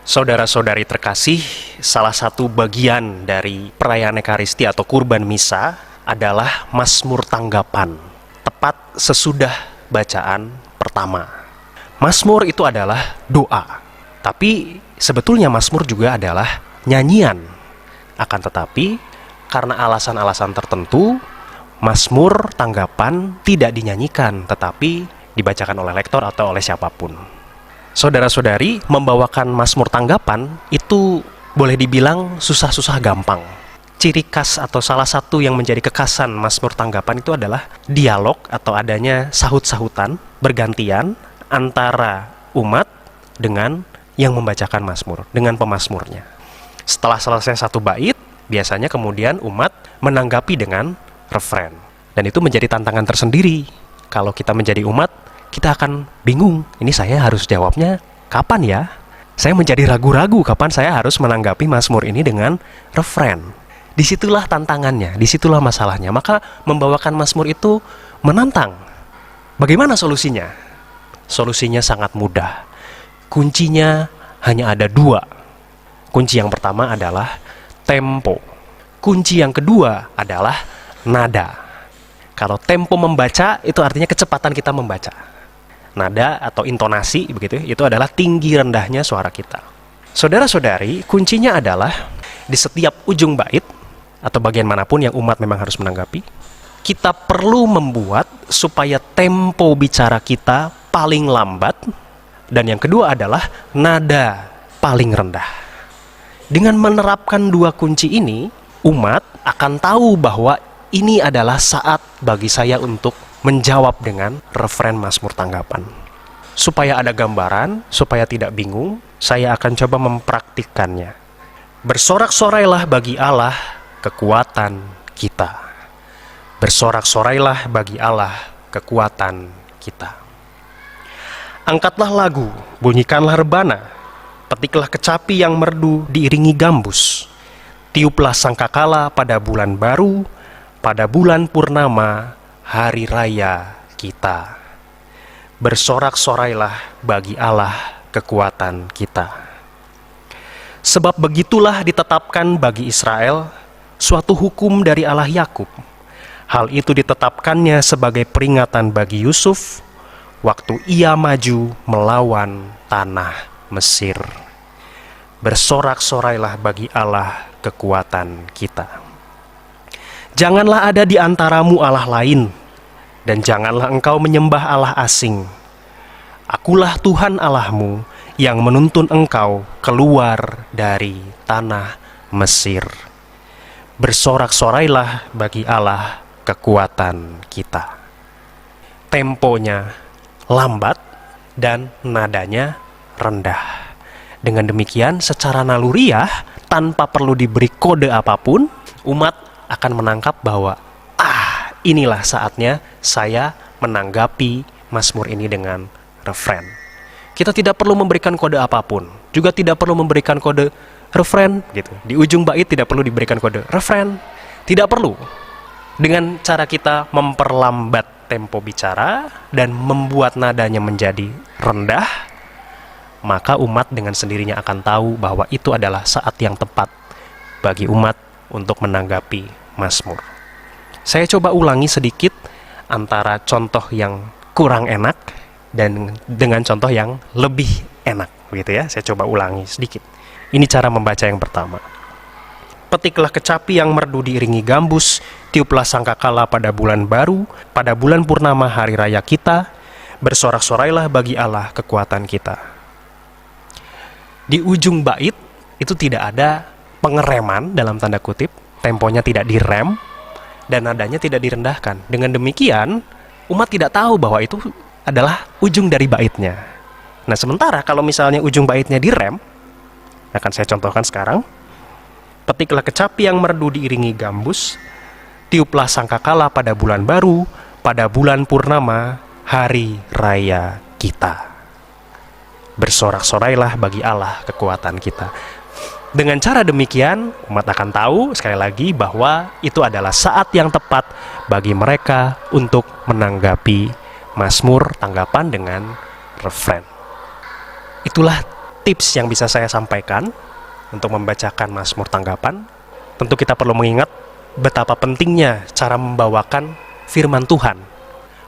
Saudara-saudari terkasih, salah satu bagian dari perayaan Ekaristi atau kurban misa adalah Mazmur tanggapan, tepat sesudah bacaan pertama. Mazmur itu adalah doa, tapi sebetulnya Mazmur juga adalah nyanyian. Akan tetapi, karena alasan-alasan tertentu, Mazmur tanggapan tidak dinyanyikan, tetapi dibacakan oleh lektor atau oleh siapapun. Saudara-saudari, membawakan Mazmur tanggapan itu boleh dibilang susah-susah gampang. Ciri khas atau salah satu yang menjadi kekhasan Mazmur tanggapan itu adalah dialog atau adanya sahut-sahutan bergantian antara umat dengan yang membacakan Mazmur, dengan pemazmurnya. Setelah selesai satu bait, biasanya kemudian umat menanggapi dengan refren. Dan itu menjadi tantangan tersendiri. Kalau kita menjadi umat, kita akan bingung, ini saya harus jawabnya kapan ya? Saya menjadi ragu-ragu kapan saya harus menanggapi Mazmur ini dengan refren. Disitulah tantangannya, disitulah masalahnya. Maka membawakan Mazmur itu menantang. Bagaimana solusinya? Solusinya sangat mudah. Kuncinya hanya ada dua. Kunci yang pertama adalah tempo. Kunci yang kedua adalah nada. Kalau tempo membaca, itu artinya kecepatan kita membaca. Nada atau intonasi begitu, itu adalah tinggi rendahnya suara kita. Saudara-saudari, kuncinya adalah di setiap ujung bait atau bagian manapun yang umat memang harus menanggapi, kita perlu membuat supaya tempo bicara kita paling lambat, dan yang kedua adalah nada paling rendah. Dengan menerapkan dua kunci ini, umat akan tahu bahwa ini adalah saat bagi saya untuk menjawab dengan refren Mazmur tanggapan. Supaya ada gambaran, supaya tidak bingung, saya akan coba mempraktikkannya. Bersorak-sorailah bagi Allah kekuatan kita. Bersorak-sorailah bagi Allah kekuatan kita. Angkatlah lagu, bunyikanlah rebana, petiklah kecapi yang merdu diiringi gambus. Tiuplah sangkakala pada bulan baru, pada bulan purnama, hari raya kita. Bersorak-sorailah bagi Allah kekuatan kita. Sebab begitulah ditetapkan bagi Israel suatu hukum dari Allah Yakub. Hal itu ditetapkannya sebagai peringatan bagi Yusuf waktu ia maju melawan tanah Mesir. Bersorak-sorailah bagi Allah kekuatan kita. Janganlah ada di antaramu Allah lain, dan janganlah engkau menyembah Allah asing. Akulah Tuhan Allahmu yang menuntun engkau keluar dari tanah Mesir. Bersorak-sorailah bagi Allah kekuatan kita. Temponya lambat dan nadanya rendah. Dengan demikian, secara naluriah, tanpa perlu diberi kode apapun, umat akan menangkap bahwa inilah saatnya saya menanggapi Mazmur ini dengan refren. Kita tidak perlu memberikan kode apapun, juga tidak perlu memberikan kode refren gitu. Di ujung bait tidak perlu diberikan kode refren, tidak perlu. Dengan cara kita memperlambat tempo bicara dan membuat nadanya menjadi rendah, maka umat dengan sendirinya akan tahu bahwa itu adalah saat yang tepat bagi umat untuk menanggapi Mazmur. Saya coba ulangi sedikit antara contoh yang kurang enak dan dengan contoh yang lebih enak, gitu ya. Saya coba ulangi sedikit. Ini cara membaca yang pertama. Petiklah kecapi yang merdu diiringi gambus, tiuplah sangkakala pada bulan baru, pada bulan purnama hari raya kita, bersorak-sorailah bagi Allah kekuatan kita. Di ujung bait itu tidak ada pengereman dalam tanda kutip, temponya tidak direm dan nadanya tidak direndahkan. Dengan demikian, umat tidak tahu bahwa itu adalah ujung dari baitnya. Nah, sementara kalau misalnya ujung baitnya direm, akan saya contohkan sekarang. Petiklah kecapi yang merdu diiringi gambus, tiuplah sangkakala pada bulan baru, pada bulan purnama, hari raya kita. Bersorak-sorailah bagi Allah kekuatan kita. Dengan cara demikian, umat akan tahu sekali lagi bahwa itu adalah saat yang tepat bagi mereka untuk menanggapi Mazmur tanggapan dengan refren. Itulah tips yang bisa saya sampaikan untuk membacakan Mazmur Tanggapan, tentu kita perlu mengingat betapa pentingnya cara membawakan firman Tuhan.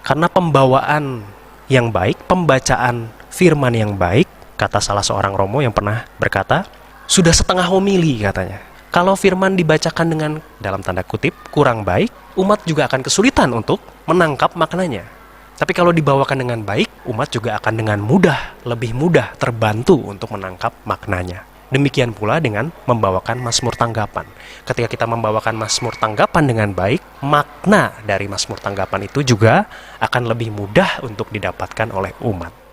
Karena pembawaan yang baik, pembacaan firman yang baik, kata salah seorang romo yang pernah berkata, sudah setengah homili katanya. Kalau firman dibacakan dengan, dalam tanda kutip, kurang baik, umat juga akan kesulitan untuk menangkap maknanya. Tapi kalau dibawakan dengan baik, umat juga akan dengan mudah, lebih mudah terbantu untuk menangkap maknanya. Demikian pula dengan membawakan Mazmur Tanggapan. Ketika kita membawakan Mazmur Tanggapan dengan baik, makna dari Mazmur Tanggapan itu juga akan lebih mudah untuk didapatkan oleh umat.